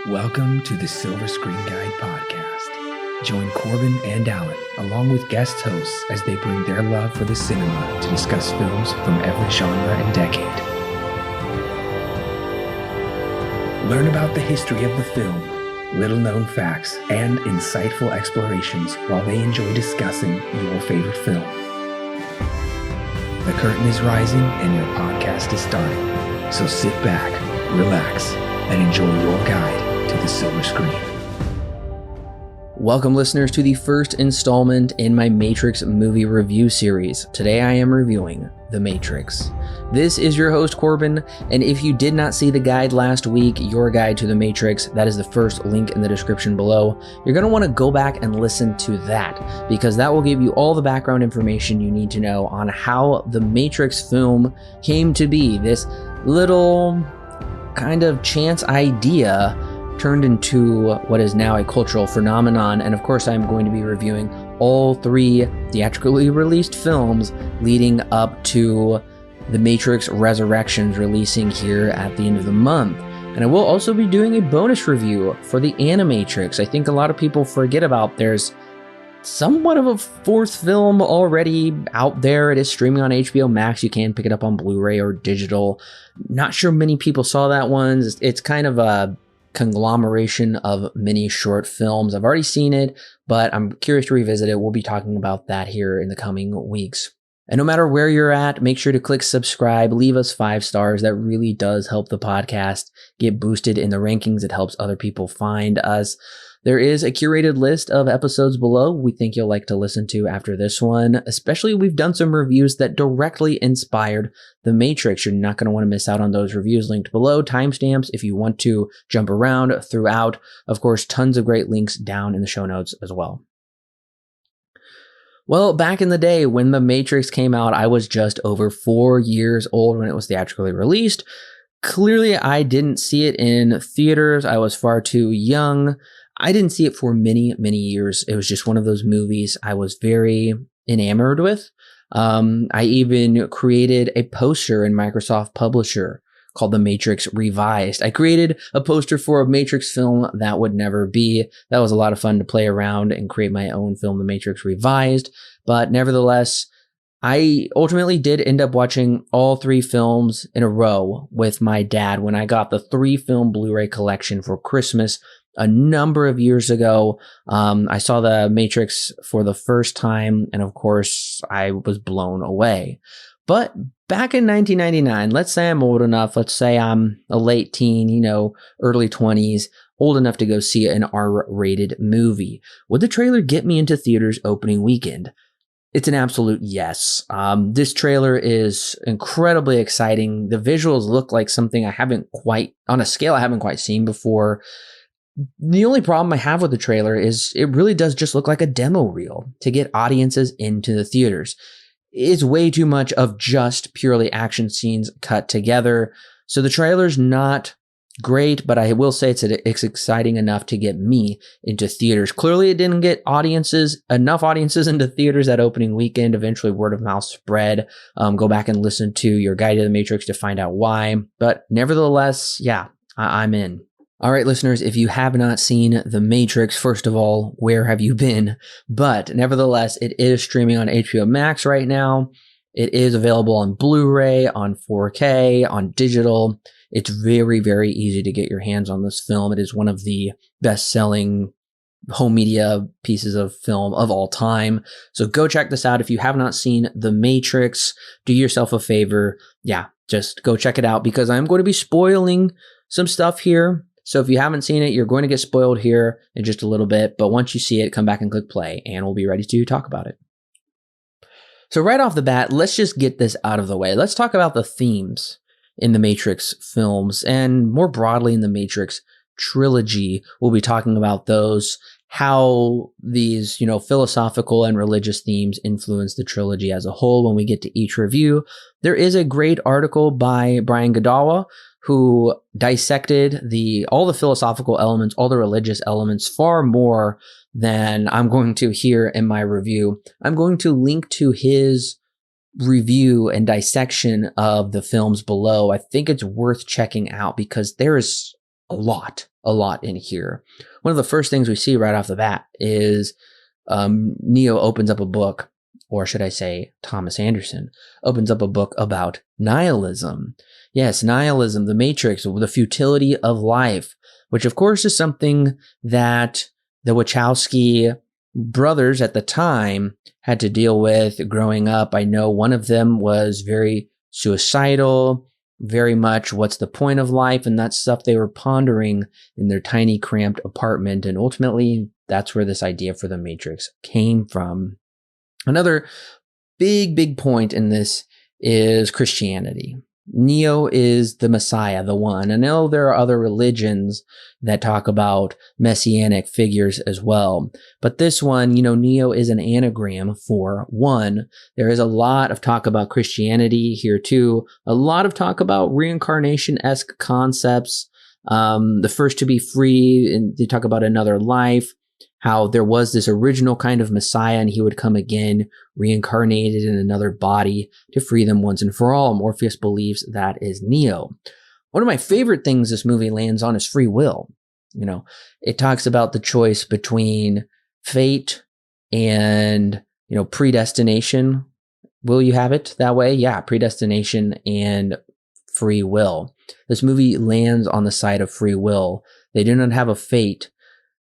Welcome to the Silver Screen Guide podcast. Join Corbin and Alan, along with guest hosts, as they bring their love for the cinema to discuss films from every genre and decade. Learn about the history of the film, little-known facts, and insightful explorations while they enjoy discussing your favorite film. The curtain is rising and your podcast is starting, so sit back, relax, and enjoy your guide to the silver screen. Welcome, listeners, to the first installment in my Matrix movie review series. Today I am reviewing The Matrix. This is your host, Corbin, and if you did not see the guide last week, your guide to The Matrix, that is the first link in the description below. You're going to want to go back and listen to that, because that will give you all the background information you need to know on how The Matrix film came to be. This little kind of chance idea turned into what is now a cultural phenomenon, and of course I'm going to be reviewing all three theatrically released films leading up to The Matrix Resurrections releasing here at the end of the month. And I will also be doing a bonus review for the Animatrix. I think a lot of people forget about there's somewhat of a fourth film already out there. It is streaming on HBO Max. You can pick it up on Blu-ray or digital. Not sure many people saw that one. It's kind of a conglomeration of many short films. I've already seen it, but I'm curious to revisit it. We'll be talking about that here in the coming weeks. And no matter where you're at, make sure to click subscribe, leave us 5 stars. That really does help the podcast get boosted in the rankings. It helps other people find us. There is a curated list of episodes below we think you'll like to listen to after this one. Especially, we've done some reviews that directly inspired The Matrix. You're not going to want to miss out on those reviews linked below. Timestamps if you want to jump around throughout. Of course, tons of great links down in the show notes as well. Well, back in the day when The Matrix came out, I was just over 4 years old when it was theatrically released. Clearly, I didn't see it in theaters. I was far too young. I didn't see it for many, many years. It was just one of those movies I was very enamored with. I even created a poster in Microsoft Publisher called The Matrix Revised. I created a poster for a Matrix film that would never be. That was a lot of fun to play around and create my own film, The Matrix Revised. But nevertheless, I ultimately did end up watching all 3 films in a row with my dad when I got the 3-film Blu-ray collection for Christmas a number of years ago. I saw The Matrix for the first time, and of course, I was blown away. But back in 1999, let's say I'm old enough, let's say I'm a late teen, early 20s, old enough to go see an R-rated movie. Would the trailer get me into theaters opening weekend? It's an absolute yes. This trailer is incredibly exciting. The visuals look like something on a scale I haven't quite seen before. The only problem I have with the trailer is it really does just look like a demo reel to get audiences into the theaters. It's way too much of just purely action scenes cut together. So the trailer's not great, but I will say it's exciting enough to get me into theaters. Clearly, it didn't get enough audiences into theaters that opening weekend. Eventually, word of mouth spread. Go back and listen to your Guide to the Matrix to find out why. But nevertheless, yeah, I'm in. All right, listeners, if you have not seen The Matrix, first of all, where have you been? But nevertheless, it is streaming on HBO Max right now. It is available on Blu-ray, on 4K, on digital. It's very, very easy to get your hands on this film. It is one of the best-selling home media pieces of film of all time. So go check this out. If you have not seen The Matrix, do yourself a favor. Yeah, just go check it out, because I'm going to be spoiling some stuff here. So if you haven't seen it, you're going to get spoiled here in just a little bit. But once you see it, come back and click play, and we'll be ready to talk about it. So right off the bat, let's just get this out of the way. Let's talk about the themes in the Matrix films, and more broadly in the Matrix trilogy. We'll be talking about those, how these, philosophical and religious themes influence the trilogy as a whole when we get to each review. There is a great article by Brian Godawa, who dissected all the philosophical elements, all the religious elements, far more than I'm going to here in my review. I'm going to link to his review and dissection of the films below. I think it's worth checking out because there is a lot a lot in here. One of the first things we see right off the bat is Neo opens up a book, or should I say Thomas Anderson opens up a book about nihilism. Yes, nihilism, the Matrix, the futility of life, which of course is something that the Wachowski brothers at the time had to deal with growing up. I know one of them was very suicidal, very much what's the point of life, and that stuff they were pondering in their tiny cramped apartment. And ultimately, that's where this idea for the Matrix came from. Another big point in this is Christianity. Neo is the Messiah, the one. I know there are other religions that talk about messianic figures as well, but this one, Neo is an anagram for one. There is a lot of talk about Christianity here too, a lot of talk about reincarnation-esque concepts, the first to be free, and they talk about another life, how there was this original kind of Messiah and he would come again, reincarnated in another body to free them once and for all. Morpheus believes that is Neo. One of my favorite things this movie lands on is free will. It talks about the choice between fate and, predestination. Will you have it that way? Yeah, predestination and free will. This movie lands on the side of free will. They do not have a fate,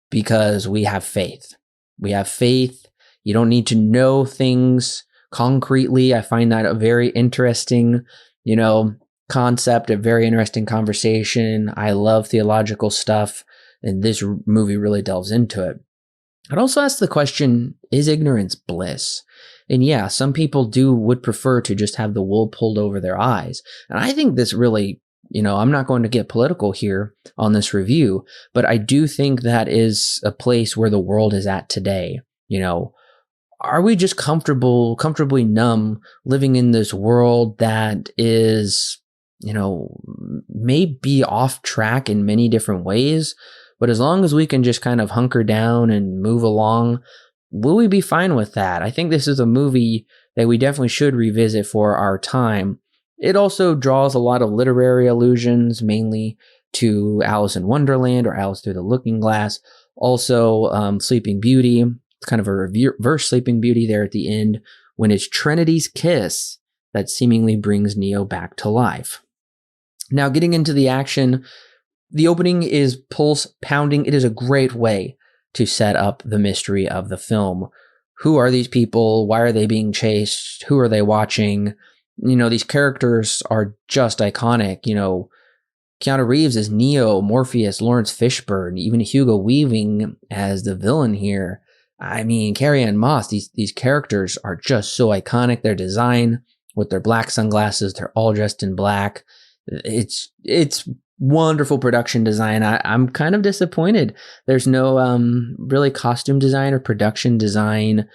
because we have faith. We have faith. You don't need to know things concretely. I find that a very interesting, concept, a very interesting conversation. I love theological stuff, and this movie really delves into it. I'd also ask the question, is ignorance bliss? And yeah, some people would prefer to just have the wool pulled over their eyes. And I think this really, I'm not going to get political here on this review, but I do think that is a place where the world is at today. Are we just comfortably numb living in this world that is, may be off track in many different ways, but as long as we can just kind of hunker down and move along, will we be fine with that? I think this is a movie that we definitely should revisit for our time. It also draws a lot of literary allusions, mainly to Alice in Wonderland or Alice Through the Looking Glass. Also, Sleeping Beauty. It's kind of a reverse Sleeping Beauty there at the end when it's Trinity's kiss that seemingly brings Neo back to life. Now, getting into the action, the opening is pulse pounding. It is a great way to set up the mystery of the film. Who are these people? Why are they being chased? Who are they watching? These characters are just iconic. Keanu Reeves as Neo, Morpheus, Lawrence Fishburne, even Hugo Weaving as the villain here. I mean, Carrie-Anne Moss, these characters are just so iconic. Their design with their black sunglasses, they're all dressed in black. It's wonderful production design. I'm kind of disappointed there's no really costume design or production design.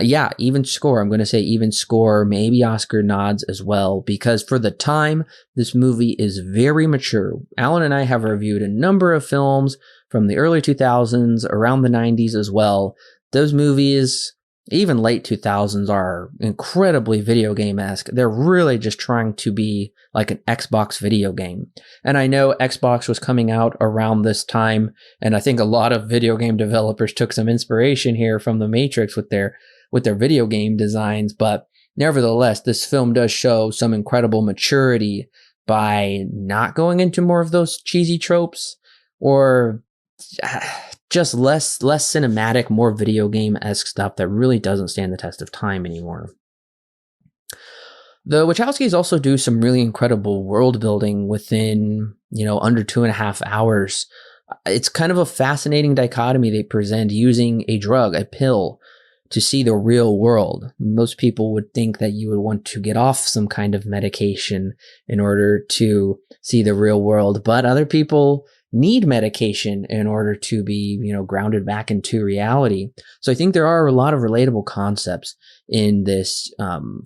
Yeah, even score. I'm going to say even score, maybe Oscar nods as well, because for the time, this movie is very mature. Alan and I have reviewed a number of films from the early 2000s, around the 90s as well. Those movies, even late 2000s, are incredibly video game-esque. They're really just trying to be like an Xbox video game. And I know Xbox was coming out around this time, and I think a lot of video game developers took some inspiration here from The Matrix with their video game designs, but nevertheless, this film does show some incredible maturity by not going into more of those cheesy tropes or just less cinematic, more video game-esque stuff that really doesn't stand the test of time anymore. The Wachowskis also do some really incredible world building within, under 2.5 hours. It's kind of a fascinating dichotomy they present using a drug, a pill, to see the real world. Most people would think that you would want to get off some kind of medication in order to see the real world, but other people need medication in order to be, grounded back into reality. So I think there are a lot of relatable concepts in this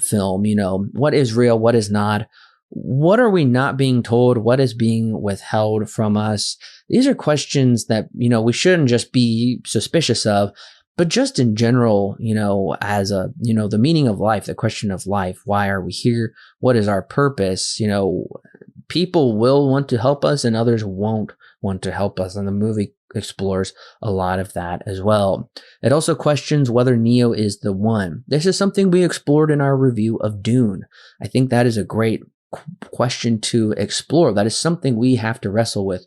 film. What is real? What is not? What are we not being told? What is being withheld from us? These are questions that, we shouldn't just be suspicious of, but just in general, as the meaning of life, the question of life, why are we here? What is our purpose? people will want to help us and others won't want to help us. And the movie explores a lot of that as well. It also questions whether Neo is the one. This is something we explored in our review of Dune. I think that is a great question to explore. That is something we have to wrestle with.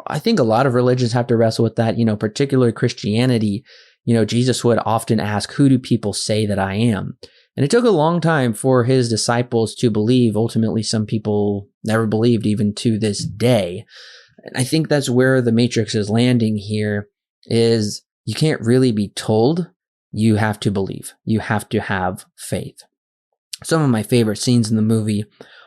I think a lot of religions have to wrestle with that, particularly Christianity. Jesus would often ask, who do people say that I am? And it took a long time for his disciples to believe. Ultimately, some people never believed, even to this day. And I think that's where the Matrix is landing here, is you can't really be told. You have to believe. You have to have faith. Some of my favorite scenes in the movie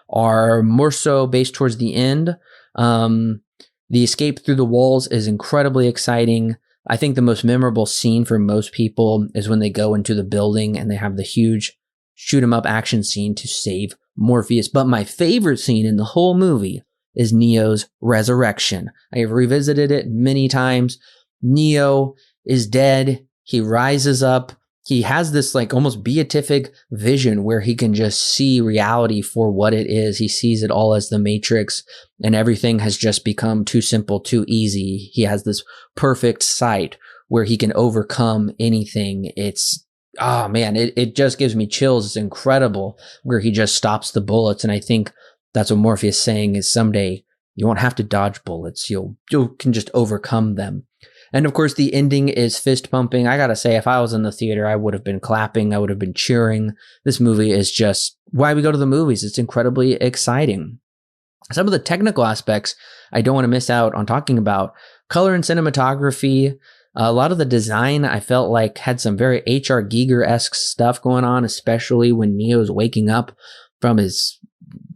are more so based towards the end. The escape through the walls is incredibly exciting. I think the most memorable scene for most people is when they go into the building and they have the huge shoot 'em up action scene to save Morpheus. But my favorite scene in the whole movie is Neo's resurrection. I have revisited it many times. Neo is dead. He rises up. He has this like almost beatific vision where he can just see reality for what it is. He sees it all as the Matrix, and everything has just become too simple, too easy. He has this perfect sight where he can overcome anything. It's, oh man, it just gives me chills. It's incredible where he just stops the bullets. And I think that's what Morpheus is saying, is someday you won't have to dodge bullets. You can just overcome them. And of course, the ending is fist pumping. I gotta say, if I was in the theater, I would have been clapping. I would have been cheering. This movie is just why we go to the movies. It's incredibly exciting. Some of the technical aspects I don't want to miss out on talking about. Color and cinematography. A lot of the design I felt like had some very H.R. Giger-esque stuff going on, especially when Neo's waking up from his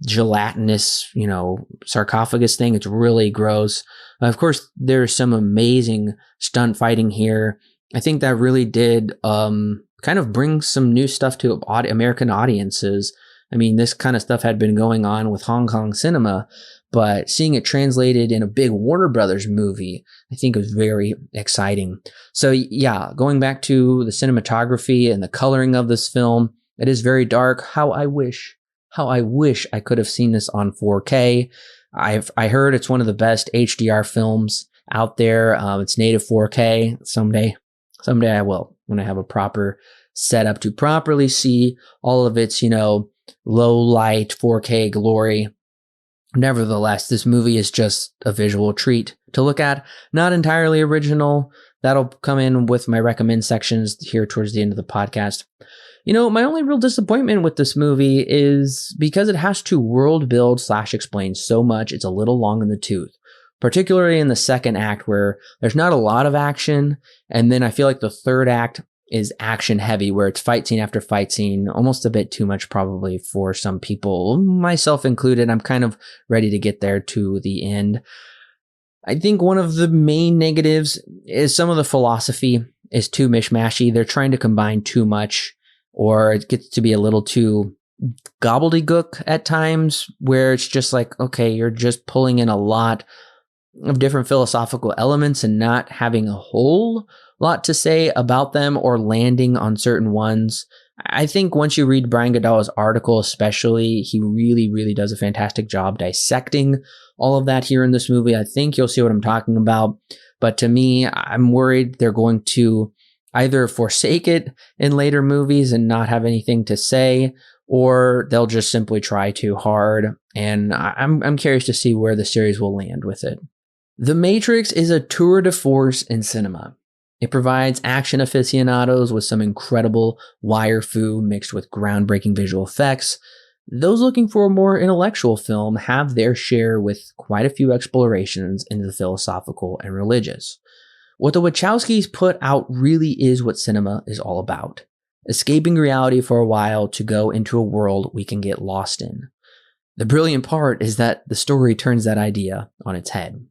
gelatinous, sarcophagus thing. It's really gross. Of course, there's some amazing stunt fighting here. I think that really did kind of bring some new stuff to American audiences. I mean, this kind of stuff had been going on with Hong Kong cinema, but seeing it translated in a big Warner Brothers movie, I think was very exciting. So yeah, going back to the cinematography and the coloring of this film, it is very dark. How I wish I could have seen this on 4K. I heard it's one of the best HDR films out there. It's native 4K. Someday I will, when I have a proper setup to properly see all of its, low light 4K glory. Nevertheless, this movie is just a visual treat to look at. Not entirely original. That'll come in with my recommend sections here towards the end of the podcast. My only real disappointment with this movie is because it has to world build / explain so much, it's a little long in the tooth, particularly in the second act where there's not a lot of action. And then I feel like the third act is action heavy, where it's fight scene after fight scene, almost a bit too much probably for some people, myself included. I'm kind of ready to get there to the end. I think one of the main negatives is some of the philosophy is too mishmashy. They're trying to combine too much, or it gets to be a little too gobbledygook at times, where it's just like, okay, you're just pulling in a lot of different philosophical elements and not having a whole lot to say about them or landing on certain ones. I think once you read Brian Goodall's article, especially, he really, really does a fantastic job dissecting all of that here in this movie. I think you'll see what I'm talking about. But to me, I'm worried they're going to either forsake it in later movies and not have anything to say, or they'll just simply try too hard. And I'm curious to see where the series will land with it. The Matrix is a tour de force in cinema. It provides action aficionados with some incredible wire fu mixed with groundbreaking visual effects. Those looking for a more intellectual film have their share with quite a few explorations into the philosophical and religious. What the Wachowskis put out really is what cinema is all about. Escaping reality for a while to go into a world we can get lost in. The brilliant part is that the story turns that idea on its head.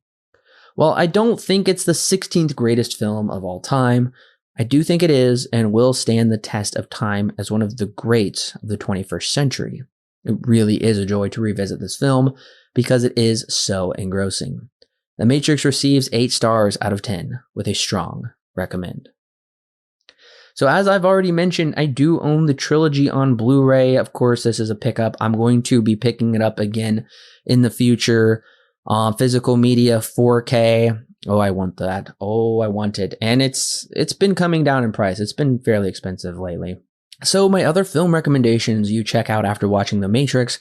While I don't think it's the 16th greatest film of all time, I do think it is and will stand the test of time as one of the greats of the 21st century. It really is a joy to revisit this film because it is so engrossing. The Matrix receives 8 stars out of 10 with a strong recommend. So as I've already mentioned, I do own the trilogy on Blu-ray. Of course, this is a pickup. I'm going to be picking it up again in the future. Physical media, 4K. Oh, I want that. Oh, I want it. And it's been coming down in price. It's been fairly expensive lately. So my other film recommendations you check out after watching The Matrix.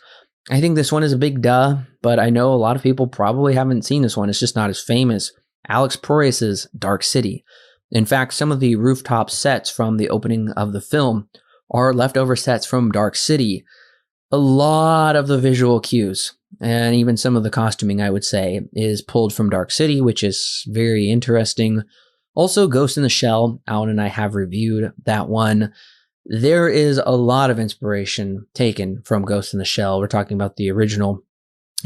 I think this one is a big duh, but I know a lot of people probably haven't seen this one. It's just not as famous. Alex Proyas's Dark City. In fact, some of the rooftop sets from the opening of the film are leftover sets from Dark City. A lot of the visual cues and even some of the costuming, I would say, is pulled from Dark City, which is very interesting. Also, Ghost in the Shell. Alan and I have reviewed that one. There is a lot of inspiration taken from Ghost in the Shell. We're talking about the original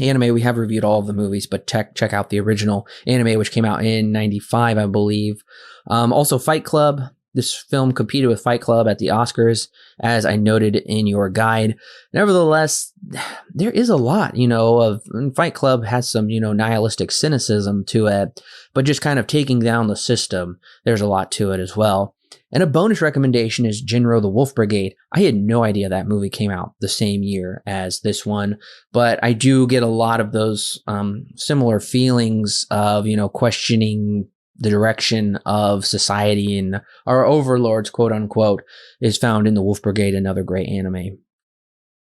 anime. We have reviewed all of the movies, but check out the original anime, which came out in 95, I believe. Also, Fight Club. This film competed with Fight Club at the Oscars, as I noted in your guide. Nevertheless, there is a lot, of Fight Club has some, nihilistic cynicism to it, but just kind of taking down the system. There's a lot to it as well. And a bonus recommendation is Jin-Roh, the Wolfbrigade. I had no idea that movie came out the same year as this one, but I do get a lot of those similar feelings of, questioning the direction of society and our overlords, quote unquote, is found in the Wolfbrigade, another great anime.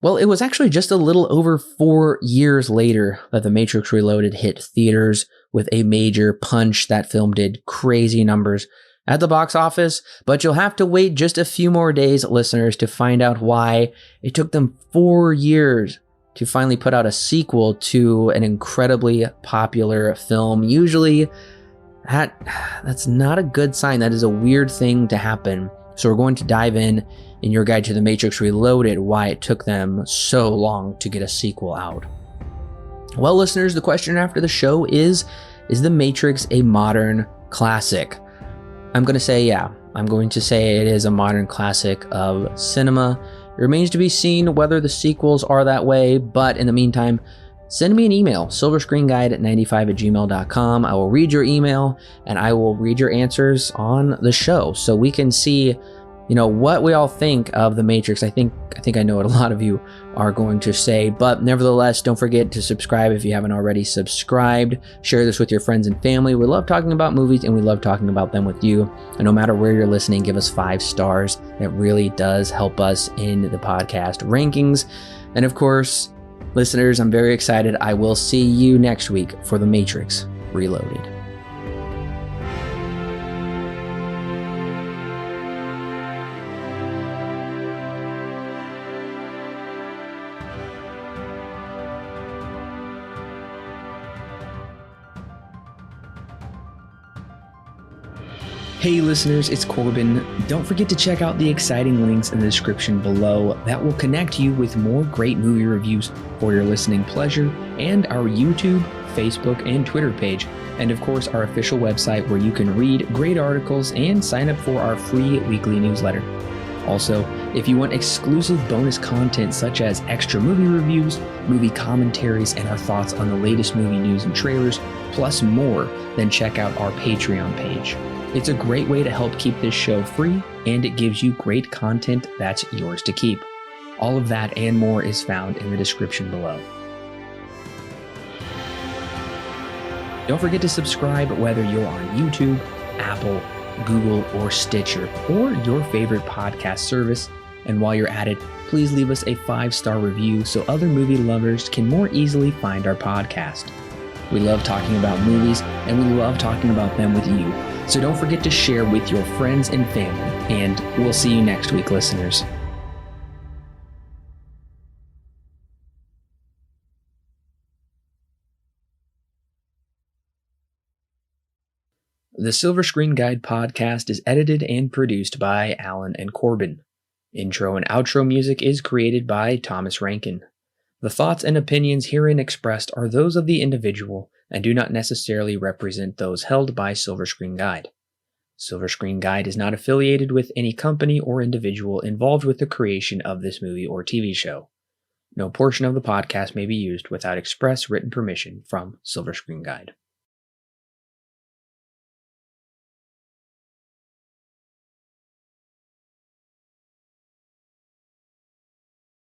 Well, it was actually just a little over 4 years later that The Matrix Reloaded hit theaters with a major punch. That film did crazy numbers at the box office, but you'll have to wait just a few more days, listeners, to find out why it took them 4 years to finally put out a sequel to an incredibly popular film. Usually, that's not a good sign. That is a weird thing to happen. So we're going to dive in your guide to The Matrix Reloaded, why it took them so long to get a sequel out. Well, listeners, the question after the show is The Matrix a modern classic? I'm going to say yeah. I'm going to say it is a modern classic of cinema. It remains to be seen whether the sequels are that way, but in the meantime, send me an email, silverscreenguide95@gmail.com. I will read your email and I will read your answers on the show so we can see, what we all think of The Matrix. I think I know what a lot of you are going to say, but nevertheless, don't forget to subscribe if you haven't already subscribed. Share this with your friends and family. We love talking about movies and we love talking about them with you. And no matter where you're listening, give us 5 stars. It really does help us in the podcast rankings. And of course, listeners, I'm very excited. I will see you next week for The Matrix Reloaded. Hey listeners, it's Corbin. Don't forget to check out the exciting links in the description below that will connect you with more great movie reviews for your listening pleasure, and our YouTube, Facebook, and Twitter page, and of course our official website where you can read great articles and sign up for our free weekly newsletter. Also, if you want exclusive bonus content such as extra movie reviews, movie commentaries, and our thoughts on the latest movie news and trailers, plus more, then check out our Patreon page. It's a great way to help keep this show free, and it gives you great content that's yours to keep. All of that and more is found in the description below. Don't forget to subscribe whether you're on YouTube, Apple, Google, or Stitcher, or your favorite podcast service. And while you're at it, please leave us a 5-star review so other movie lovers can more easily find our podcast. We love talking about movies, and we love talking about them with you. So don't forget to share with your friends and family, and we'll see you next week, listeners. The Silver Screen Guide podcast is edited and produced by Alan and Corbin. Intro and outro music is created by Thomas Rankin. The thoughts and opinions herein expressed are those of the individual and do not necessarily represent those held by Silver Screen Guide. Silver Screen Guide is not affiliated with any company or individual involved with the creation of this movie or TV show. No portion of the podcast may be used without express written permission from Silver Screen Guide.